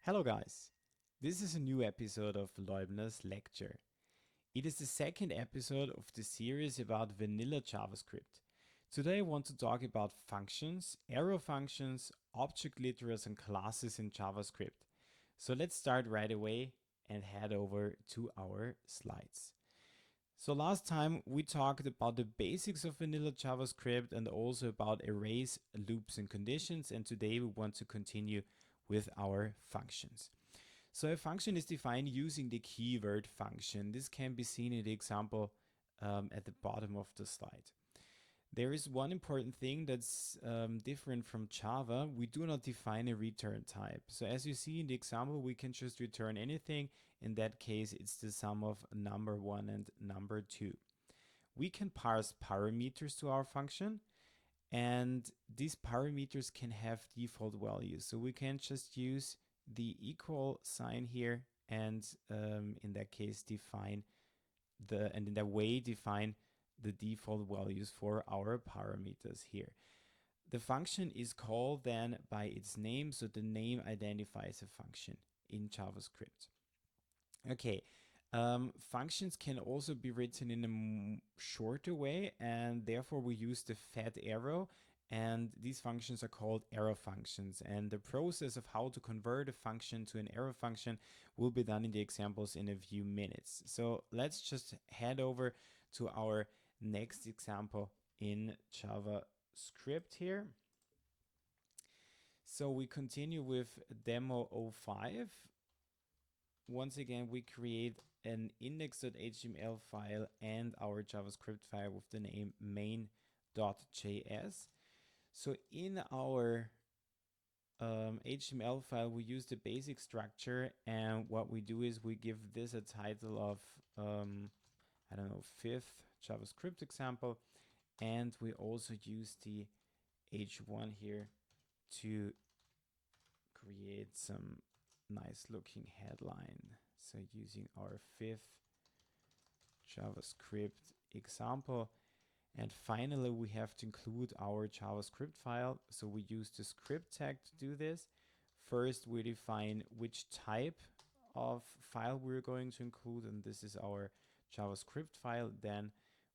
Hello guys, this is a new episode of Leubner's lecture. It is the second episode of the series about vanilla JavaScript. Today I want to talk about functions, arrow functions, object literals and classes in JavaScript. So let's start right away and head over to our slides. So last time we talked about the basics of vanilla JavaScript and also about arrays, loops and conditions, and today we want to continue with our functions. So a function is defined using the keyword function. This can be seen in the example at the bottom of the slide. There is one important thing that's different from Java. We do not define a return type. So as you see in the example, we can just return anything. In that case, it's the sum of number 1 and number 2. We can parse parameters to our function, and these parameters can have default values. So we can just use the equal sign here and in that case define in that way define the default values for our parameters here. The function is called then by its name, so the name identifies a function in JavaScript. Okay, functions can also be written in a shorter way, and therefore we use the fat arrow, and these functions are called arrow functions. And the process of how to convert a function to an arrow function will be done in the examples in a few minutes. So let's just head over to our next example in JavaScript here. So we continue with demo 05. Once again, we create an index.html file and our JavaScript file with the name main.js. So in our HTML file, we use the basic structure, and what we do is we give this a title of, I don't know, 5th JavaScript example, and we also use the h1 here to create some nice looking headline. So using our 5th JavaScript example. And finally, we have to include our JavaScript file. So we use the script tag to do this. First, we define which type of file we're going to include, and this is our JavaScript file. Then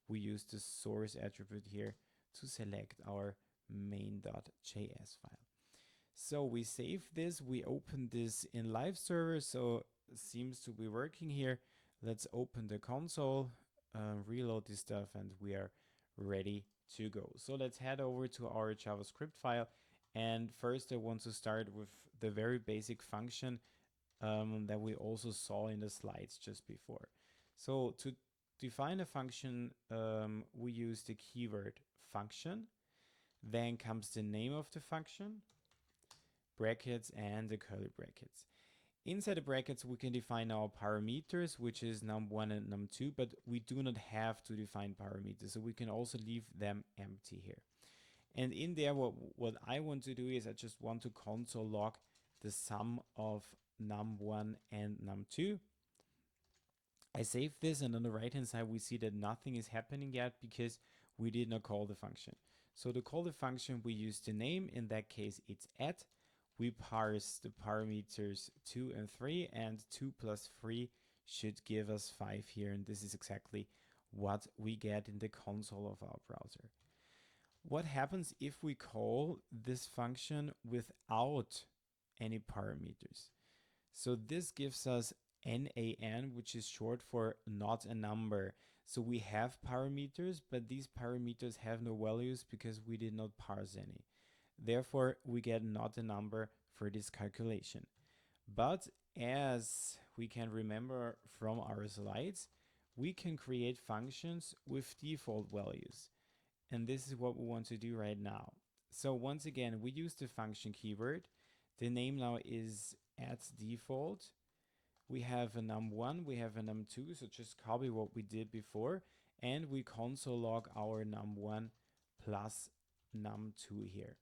we use the source attribute here to select our main.js file. So we save this, we open this in live server, so it seems to be working here. Let's open the console, reload this stuff, and we are ready to go. So let's head over to our JavaScript file. And first I want to start with the very basic function that we also saw in the slides just before. So to define a function, we use the keyword function. Then comes the name of the function, brackets and the curly brackets. Inside the brackets, we can define our parameters, which is num1 and num2, but we do not have to define parameters, so we can also leave them empty here. And in there, what I want to do is I just want to console log the sum of num1 and num2. I save this, and on the right hand side, we see that nothing is happening yet because we did not call the function. So to call the function, we use the name. In that case, it's add. We parse the parameters 2 and 3, and 2 plus 3 should give us 5 here, and this is exactly what we get in the console of our browser. What happens if we call this function without any parameters? So this gives us NaN, which is short for not a number. So we have parameters, but these parameters have no values because we did not parse any. Therefore, we get not a number for this calculation. But as we can remember from our slides, we can create functions with default values. And this is what we want to do right now. So once again, we use the function keyword. The name now is @default. We have a num1, we have a num2, so just copy what we did before, and we console log our num1 plus num2 here.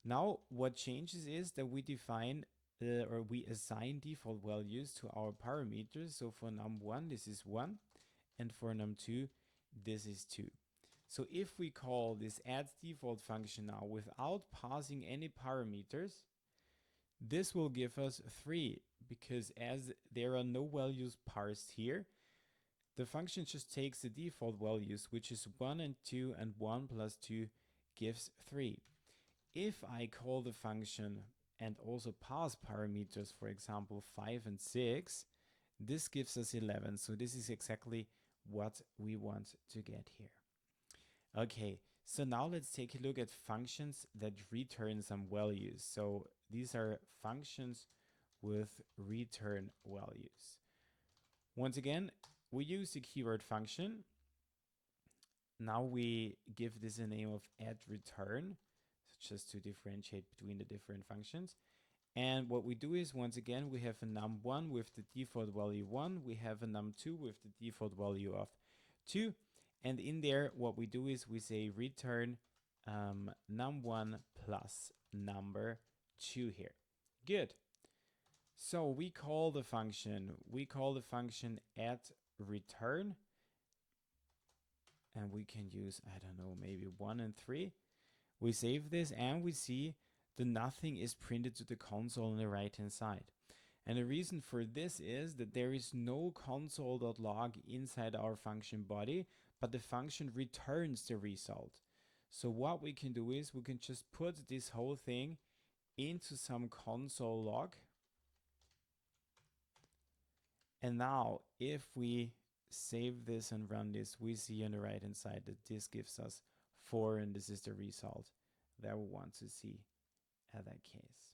Now what changes is that we define or we assign default values to our parameters. So for num1 this is 1, and for num2 this is 2. So if we call this add default function now without passing any parameters, This will give us 3 because as there are no values parsed here, the function just takes the default values, which is 1 and 2, and 1 plus 2 gives 3. If I call the function and also pass parameters, for example, 5 and 6, this gives us 11. So this is exactly what we want to get here. Okay, so now let's take a look at functions that return some values. So these are functions with return values. Once again, we use the keyword function. Now we give this a name of add_return, so just to differentiate between the different functions. And what we do is, once again, we have a num1 with the default value 1. We have a num2 with the default value of 2. And in there, what we do is we say return num1 plus number 2 here. Good. So we call the function add_return. And we can use, I don't know, maybe 1 and 3. We save this and we see the nothing is printed to the console on the right hand side. And the reason for this is that there is no console.log inside our function body, but the function returns the result. So what we can do is we can just put this whole thing into some console log. And now if we save this and run this, we see on the right hand side that this gives us 4, and this is the result that we want to see at that case.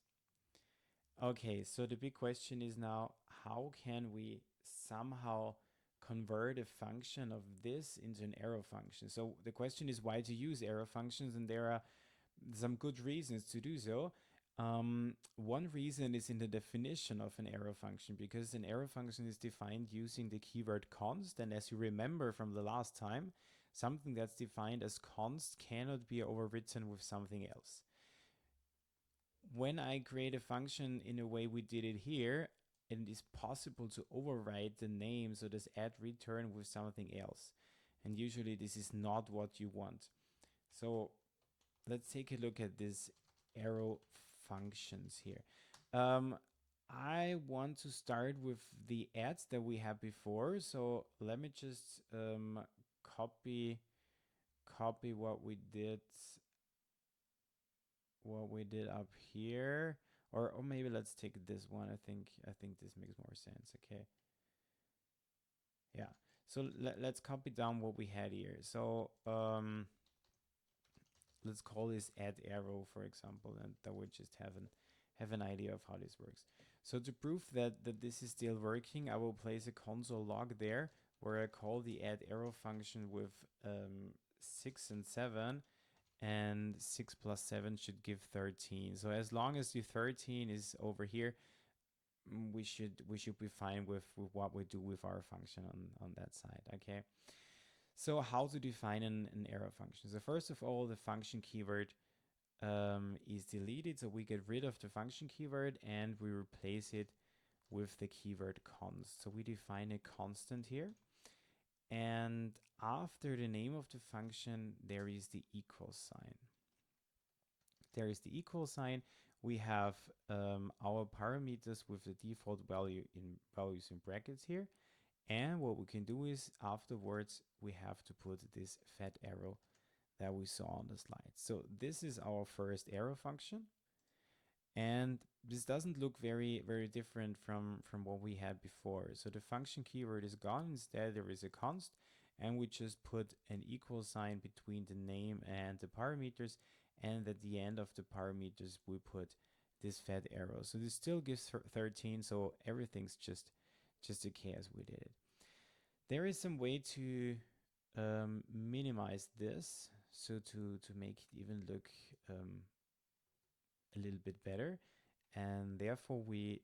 Okay, so the big question is now, how can we somehow convert a function of this into an arrow function? So the question is why to use arrow functions, and there are some good reasons to do so. One reason is in the definition of an arrow function, because an arrow function is defined using the keyword const, and as you remember from the last time, something that's defined as const cannot be overwritten with something else. When I create a function in a way we did it here, it is possible to overwrite the name, so this add_return with something else. And usually this is not what you want. So let's take a look at this arrow functions here. I want to start with the adds that we had before. So let me just copy what we did up here, or maybe let's take this one. I think this makes more sense. Okay. Yeah. So let's copy down what we had here. So let's call this add arrow, for example, and that would just have an idea of how this works. So to prove that this is still working, I will place a console log there where I call the add arrow function with 6 and 7, and 6 plus 7 should give 13. So as long as the 13 is over here, we should be fine with what we do with our function on that side. Okay. So how to define an arrow function? So first of all, the function keyword is deleted. So we get rid of the function keyword and we replace it with the keyword const. So we define a constant here. And after the name of the function, there is the equal sign. There is the equal sign. We have our parameters with the default values in brackets here. And what we can do is afterwards, we have to put this fat arrow that we saw on the slide. So this is our first arrow function. And this doesn't look very, very different from what we had before. So the function keyword is gone. Instead, there is a const, and we just put an equal sign between the name and the parameters. And at the end of the parameters, we put this fat arrow. So this still gives 13. So everything's just okay as we did it. There is some way to minimize this, so to make it even look a little bit better. And therefore the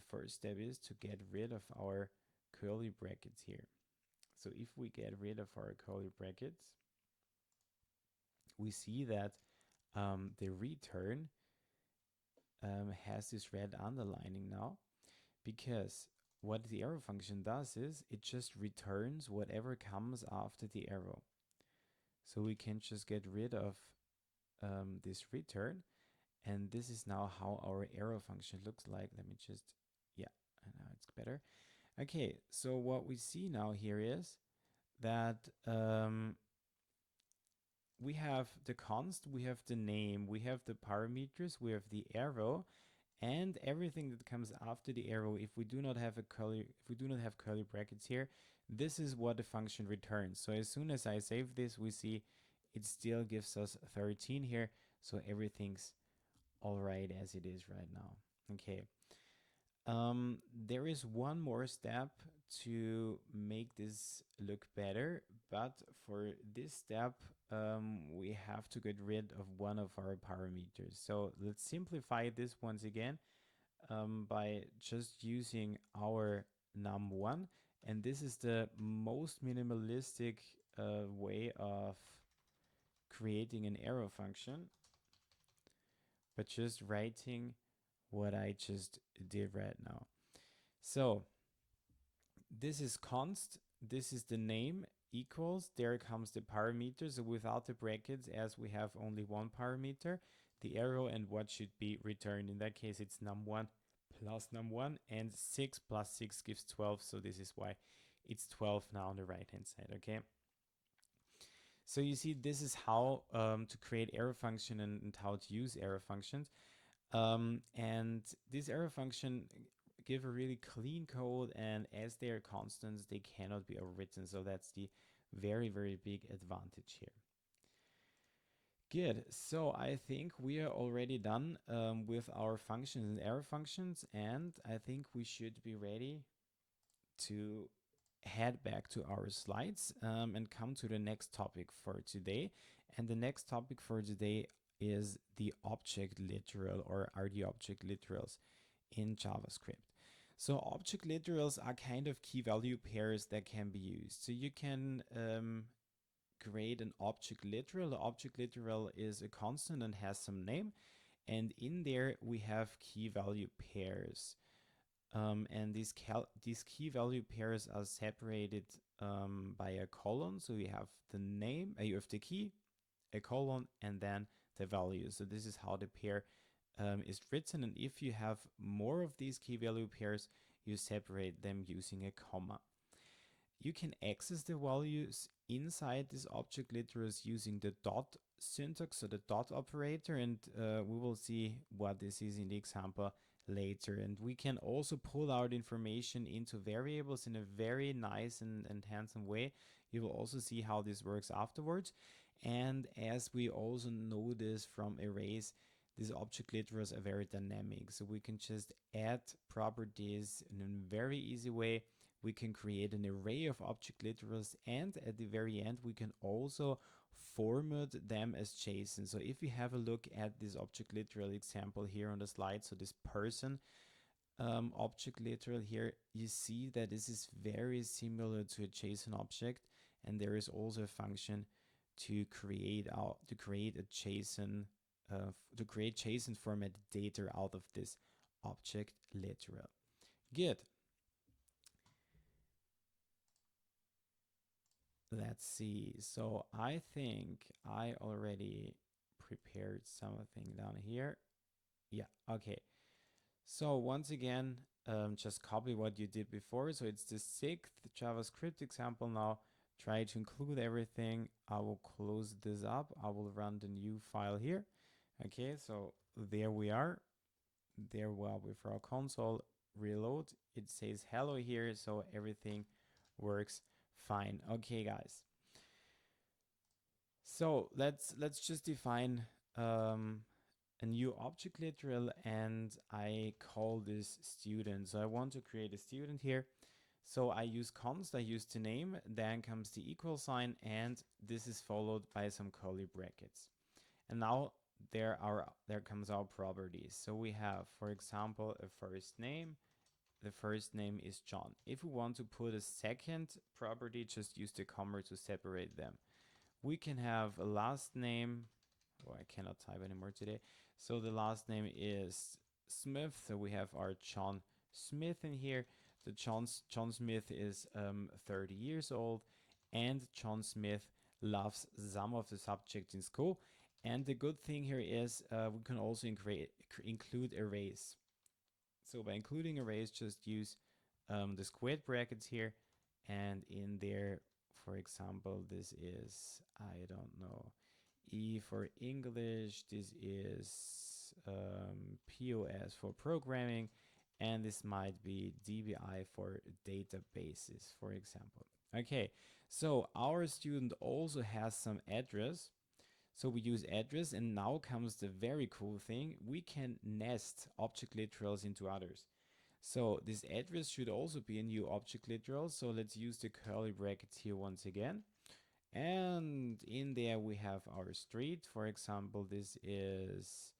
first step is to get rid of our curly brackets here. So if we get rid of our curly brackets, we see that the return has this red underlining now, because what the arrow function does is it just returns whatever comes after the arrow. So we can just get rid of this return, And this is now how our arrow function looks like. Let me just, yeah, now it's better. Okay, so what we see now here is that we have the const, we have the name, we have the parameters, we have the arrow, and everything that comes after the arrow. If we do not have curly brackets here, this is what the function returns. So as soon as I save this, we see it still gives us 13 here. So everything's all right as it is right now. Okay. There is one more step to make this look better, but for this step, we have to get rid of one of our parameters. So let's simplify this once again by just using our num1, and this is the most minimalistic way of creating an arrow function, but just writing what I just did right now. So this is const, this is the name, equals, there comes the parameter. So without the brackets, as we have only one parameter, the arrow and what should be returned. In that case, it's num1 plus num1, and 6 plus 6 gives 12. So this is why it's 12 now on the right hand side. Okay. So you see, this is how to create arrow function and how to use arrow functions. And this arrow function give a really clean code, and as they are constants, they cannot be overwritten. So that's the very, very big advantage here. Good. So I think we are already done with our functions and arrow functions, and I think we should be ready to head back to our slides and come to the next topic for today. And the next topic for today is the object literal, or are the object literals in JavaScript. So object literals are kind of key value pairs that can be used. So you can create an object literal. The object literal is a constant and has some name, and in there we have key value pairs. And these key value pairs are separated by a colon. So you have the name, you have the key, a colon, and then the value. So this is how the pair is written. And if you have more of these key value pairs, you separate them using a comma. You can access the values inside this object literals using the dot syntax, so the dot operator, and we will see what this is in the example later. And we can also pull out information into variables in a very nice and handsome way. You will also see how this works afterwards. And as we also know this from arrays, these object literals are very dynamic. So we can just add properties in a very easy way. We can create an array of object literals, and at the very end, we can also format them as JSON. So if we have a look at this object literal example here on the slide, so this person object literal here, you see that this is very similar to a JSON object, and there is also a function to create a JSON to create JSON format data out of this object literal. Good. Let's see. So I think I already prepared something down here. Yeah, okay. So once again, just copy what you did before. So it's the 6th JavaScript example now. Try to include everything. I will close this up. I will run the new file here. Okay, so there we are. There we are with our console. Reload. It says hello here, so everything works fine. Okay, guys. So let's just define a new object literal, and I call this student. So I want to create a student here. So I use const, I use the name, then comes the equal sign, and this is followed by some curly brackets. And now there comes our properties. So we have, for example, a first name. The first name is John. If we want to put a second property, just use the comma to separate them. We can have a last name. Oh, I cannot type anymore today. So the last name is Smith. So we have our John Smith in here. The John Smith is 30 years old, and John Smith loves some of the subjects in school. And the good thing here is we can also include arrays. So by including arrays, just use the squared brackets here, and in there, for example, this is, I don't know, E for English, this is POS for programming, and this might be DBI for databases, for example. Okay, so our student also has some address. So we use address, and now comes the very cool thing. We can nest object literals into others. So this address should also be a new object literal. So let's use the curly brackets here once again. And in there we have our street. For example, this is,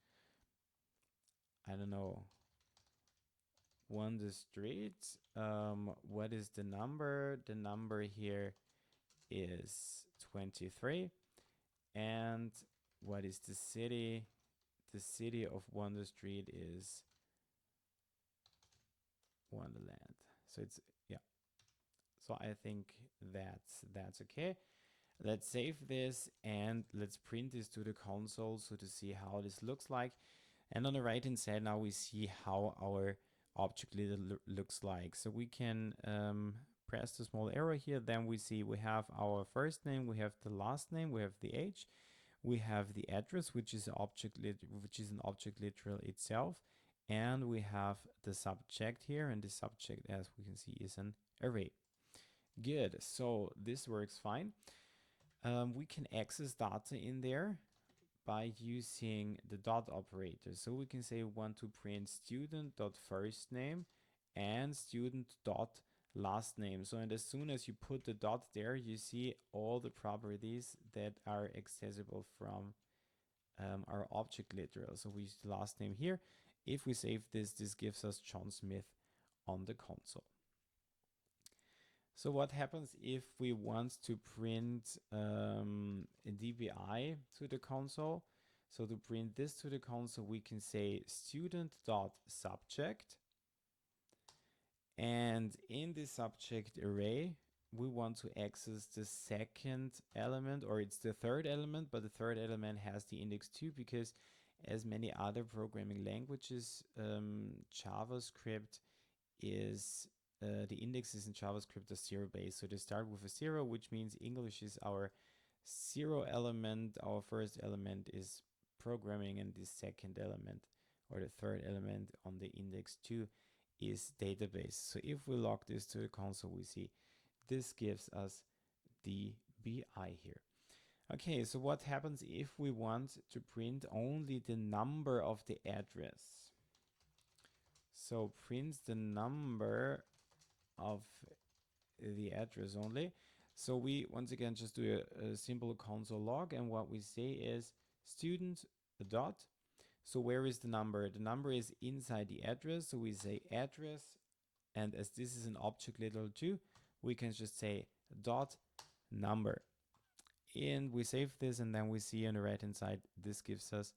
I don't know, Wonder Street. What is the number? The number here is 23. And what is the city? The city of Wonder Street is Wonderland. So it's, yeah. So I think that's okay. Let's save this and let's print this to the console so to see how this looks like. And on the right hand side now we see how our object looks like. So we can press the small arrow here. Then we see we have our first name, we have the last name, we have the age, we have the address, which is an object literal itself, and we have the subject here, and the subject, as we can see, is an array. Good, so this works fine. We can access data in there by using the dot operator. So we can say we want to print student.firstname and student.lastname. So, and as soon as you put the dot there, you see all the properties that are accessible from our object literal. So we use the last name here. If we save this, this gives us John Smith on the console. So what happens if we want to print a DBI to the console? So to print this to the console, we can say student.subject. And in the subject array, we want to access the second element, or it's the third element, but the third element has the index 2 because, as many other programming languages, JavaScript is the indexes in JavaScript are 0-based. So they start with a 0, which means English is our 0 element. Our first element is programming, and the second element, or the third element on the index 2, is database. So if we log this to the console, we see this gives us the BI here. Okay, so what happens if we want to print only the number of the address? So print the number of the address only. So we once again just do a simple console log, and what we say is student dot. So where is the number? The number is inside the address, so we say address, and as this is an object literal too, we can just say dot number. And we save this, and then we see on the right hand side this gives us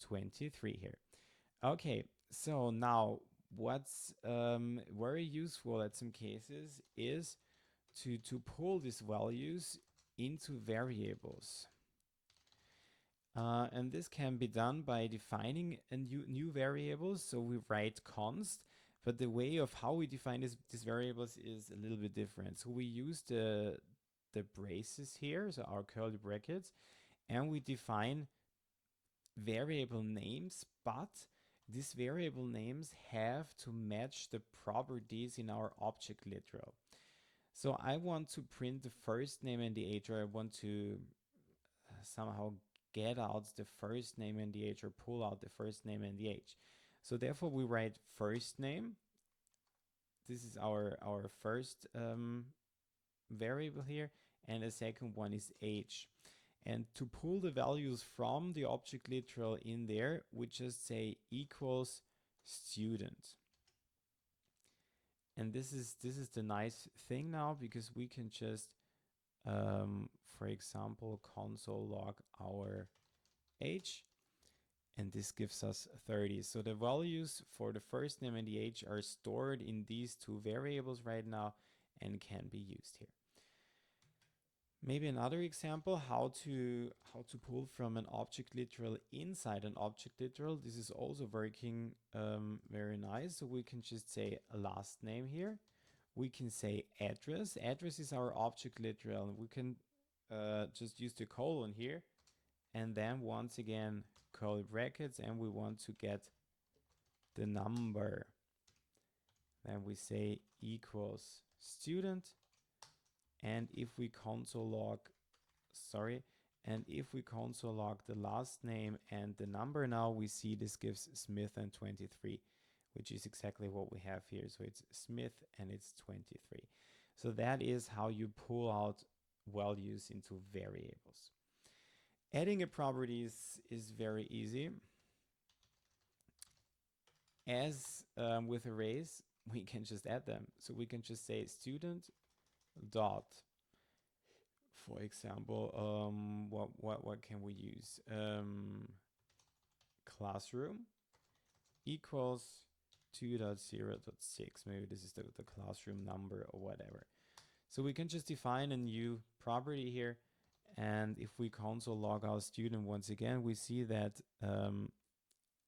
23 here. Okay, so now what's very useful at some cases is to pull these values into variables. And this can be done by defining a new variables. So we write const, but the way of how we define these variables is a little bit different. So we use the braces here, so our curly brackets, and we define variable names, but these variable names have to match the properties in our object literal. So I want to print the first name and the age, or I want to somehow get out the first name and the age, or pull out the first name and the age. So therefore we write first name. This is our first variable here, and the second one is age. And to pull the values from the object literal in there, we just say equals student. And this is the nice thing now, because we can just, for example, console log our age, and this gives us 30. So the values for the first name and the age are stored in these two variables right now and can be used here. Maybe another example, how to pull from an object literal inside an object literal. This is also working very nice. So we can just say a last name here. We can say address. Address is our object literal. We can just use the colon here, and then once again curly brackets, and we want to get the number. Then we say equals student. And if we console log, and if we console log the last name and the number now, we see this gives Smith and 23, which is exactly what we have here. So it's Smith and it's 23. So that is how you pull out values into variables. Adding a property is very easy. As with arrays, we can just add them. So we can just say student dot, for example, what can we use? Classroom equals 2.0.6. Maybe this is the classroom number or whatever. So we can just define a new property here. And if we console log our student once again, we see that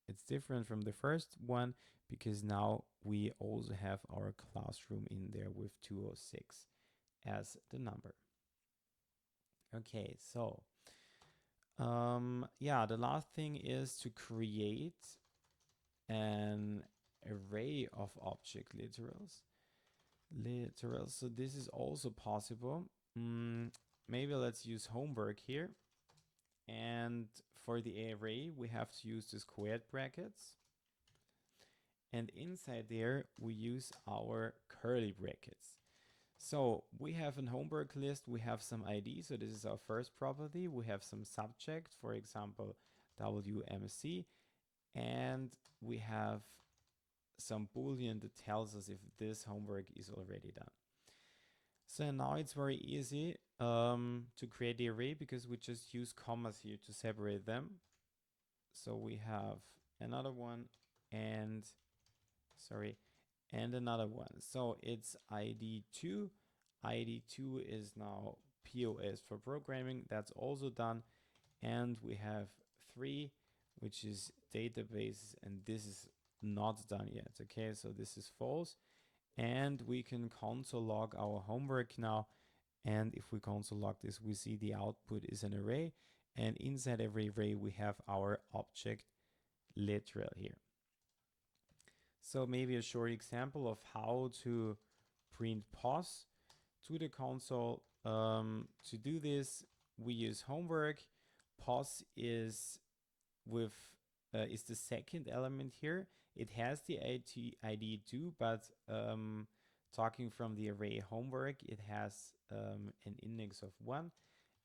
it's different from the first one, because now we also have our classroom in there with 206 as the number. Okay, so yeah, the last thing is to create an array of object literals. So this is also possible. Maybe let's use homework here. And for the array, we have to use the squared brackets. And inside there, we use our curly brackets. So we have a homework list, we have some ID, so this is our first property. We have some subject, for example, WMC, and we have some Boolean that tells us if this homework is already done. So now it's very easy to create the array, because we just use commas here to separate them. So we have another one and another one. So it's ID2. ID2 is now POS for programming. That's also done. And we have 3, which is databases, and this is not done yet. Okay, so this is false. And we can console log our homework now. And if we console log this, we see the output is an array. And inside every array, we have our object literal here. So maybe a short example of how to print POS to the console. To do this, we use homework. POS is the second element here. It has the ID too, but talking from the array homework, it has an index of 1,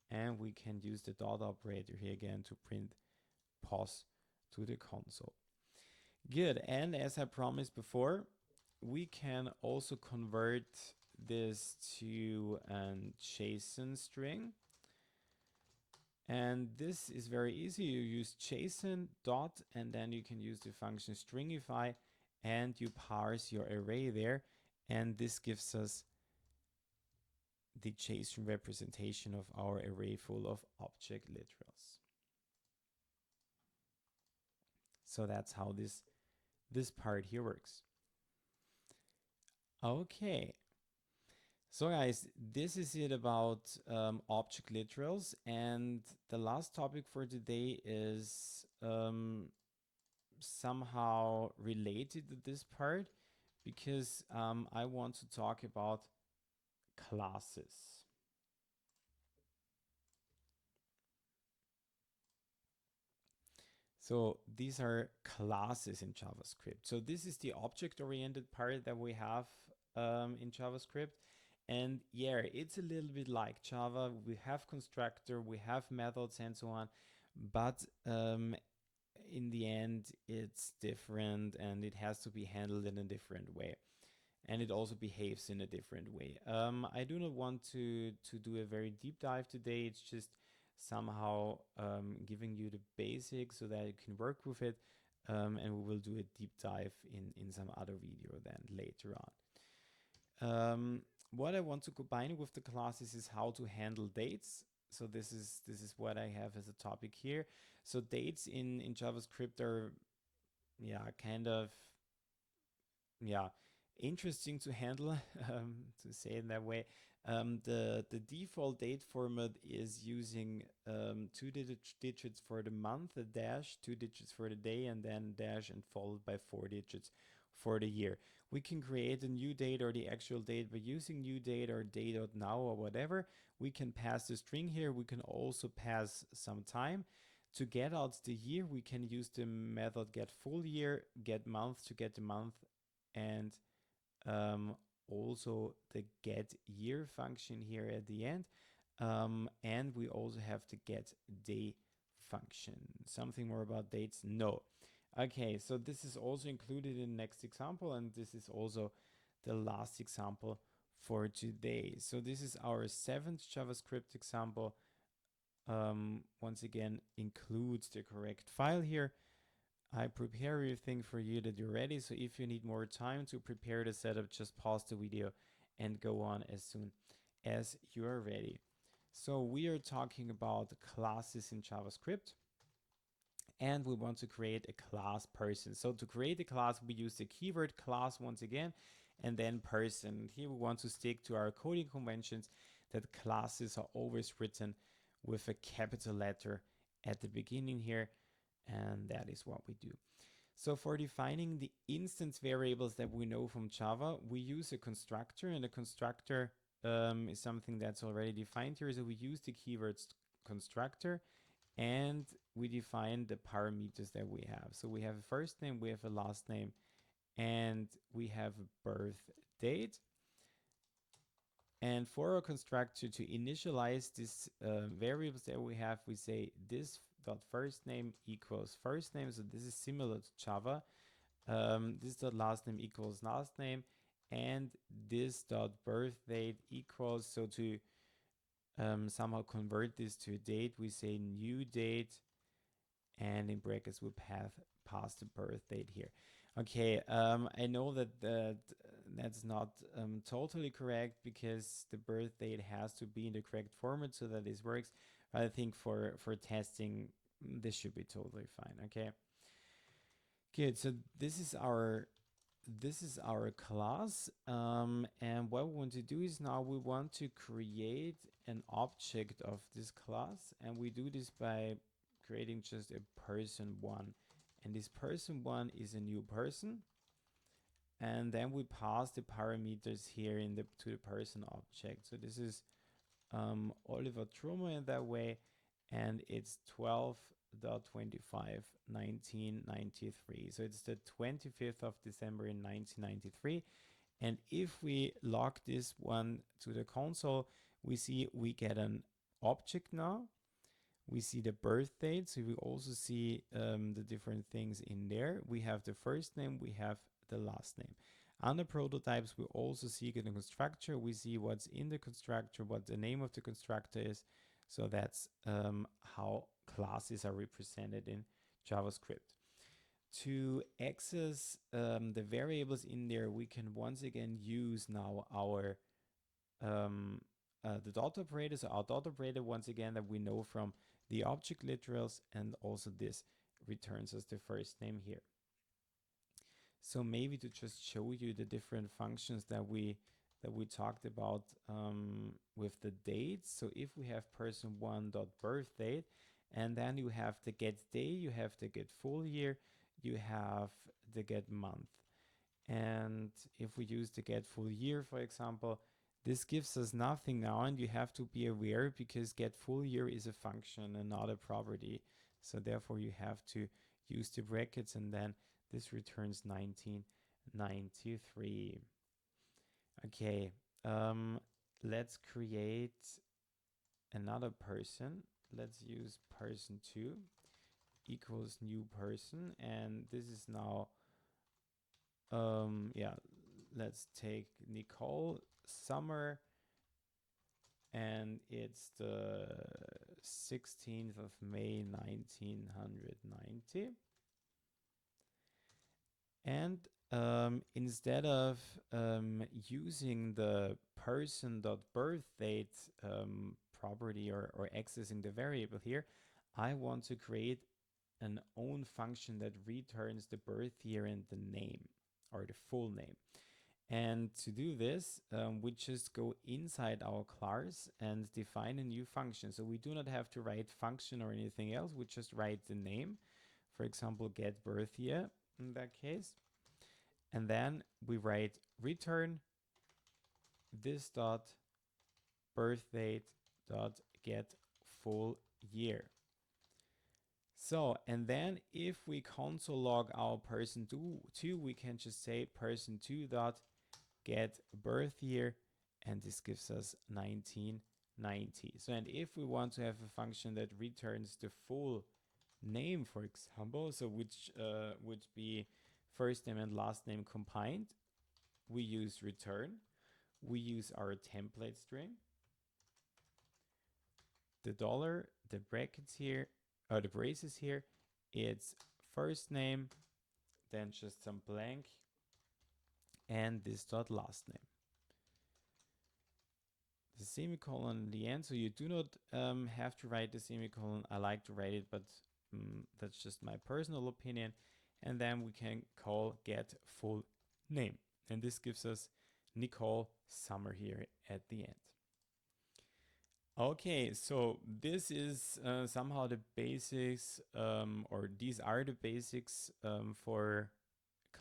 and we can use the dot operator here again to print POS to the console. Good, and as I promised before, we can also convert this to a JSON string. And this is very easy. You use JSON dot, and then you can use the function stringify, and you parse your array there. And this gives us the JSON representation of our array full of object literals. So that's how this part here works. Okay. So guys, this is it about object literals, and the last topic for today is somehow related to this part, because I want to talk about classes. So these are classes in JavaScript. So this is the object-oriented part that we have in JavaScript. And yeah, it's a little bit like Java. We have constructor, we have methods and so on, but in the end, it's different, and it has to be handled in a different way. And it also behaves in a different way. I do not want to do a very deep dive today. It's just somehow giving you the basics so that you can work with it. And we will do a deep dive in some other video then later on. what I want to combine with the classes is how to handle dates. So this is what I have as a topic here. So dates in JavaScript are kind of interesting to handle, to say it that way. The default date format is using two digits for the month, a dash, 2 digits for the day, and then dash, and followed by 4 digits for the year. We can create a new date or the actual date by using new date or day.now or whatever. We can pass the string here. We can also pass some time. To get out the year, we can use the method get full year, get month to get the month, and also the get year function here at the end. And we also have the get day function. Something more about dates? No. Okay, so this is also included in the next example, and this is also the last example for today. So this is our 7th JavaScript example. Once again, includes the correct file here. I prepare everything for you that you're ready. So if you need more time to prepare the setup, just pause the video and go on as soon as you are ready. So we are talking about classes in JavaScript, and we want to create a class person. So to create a class, we use the keyword class once again, and then person. Here we want to stick to our coding conventions that classes are always written with a capital letter at the beginning here, and that is what we do. So for defining the instance variables that we know from Java, we use a constructor, and a constructor is something that's already defined here. So we use the keywords constructor, and we define the parameters that we have. So we have a first name, we have a last name, and we have a birth date. And for our constructor to initialize this variables that we have, we say this dot first name equals first name. So this is similar to Java. This dot last name equals last name, and this dot birth date equals, so to somehow convert this to a date, we say new date, and in brackets we pass the birth date here. Okay, I know that that's not totally correct, because the birth date has to be in the correct format so that this works. But I think for testing, this should be totally fine. Okay, good. So this is our class, and what we want to do is now we want to create an object of this class, and we do this by creating just a person1, and this person1 is a new person, and then we pass the parameters here to the person object. So this is Oliver Trumer in that way, and it's 12.25.1993. So it's the 25th of December in 1993. And if we log this one to the console, we see we get an object now. We see the birth date, so we also see the different things in there. We have the first name, we have the last name. Under prototypes, we also see in the constructor, we see what's in the constructor, what the name of the constructor is. So that's how classes are represented in JavaScript. To access the variables in there, we can once again use now our the dot operator. So our dot operator, once again, that we know from the object literals, and also this returns us the first name here. So maybe to just show you the different functions that we talked about with the dates. So if we have person1 dot birth date, and then you have the get day, you have the get full year, you have the get month. And if we use the get full year, for example, this gives us nothing now, and you have to be aware, because get full year is a function and not a property. So therefore you have to use the brackets, and then this returns 1993. Okay, let's create another person. Let's use person2 equals new person, and this is now let's take Nicole Summer, and it's the 16th of May 1990. And instead of using the person.birthdate property or accessing the variable here, I want to create an own function that returns the birth year and the name, or the full name. And to do this, we just go inside our class and define a new function. So we do not have to write function or anything else. We just write the name, for example, get birth year in that case. And then we write return this dot birth date dot get full year. So, and then if we console log our person2, we can just say person2 dot get birth year, and this gives us 1990. So, and if we want to have a function that returns the full name, for example, so which would be first name and last name combined, we use return. We use our template string, the dollar, the brackets here, or the braces here, it's first name, then just some blank, and this dot last name. The semicolon in the end, so you do not have to write the semicolon. I like to write it, but that's just my personal opinion. And then we can call get full name, and this gives us Nicole Summer here at the end. Okay, so this is somehow the basics, or these are the basics for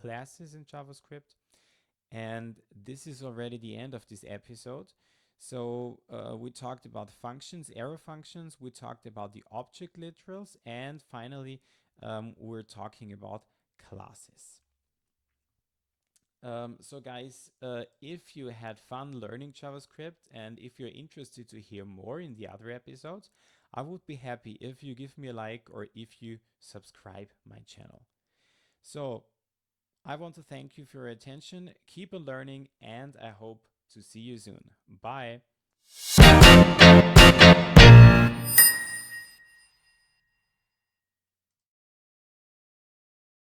classes in JavaScript. And this is already the end of this episode. So we talked about functions, arrow functions, we talked about the object literals, and finally we're talking about classes. So guys, if you had fun learning JavaScript and if you're interested to hear more in the other episodes, I would be happy if you give me a like or if you subscribe my channel. So I want to thank you for your attention, keep on learning, and I hope to see you soon. Bye.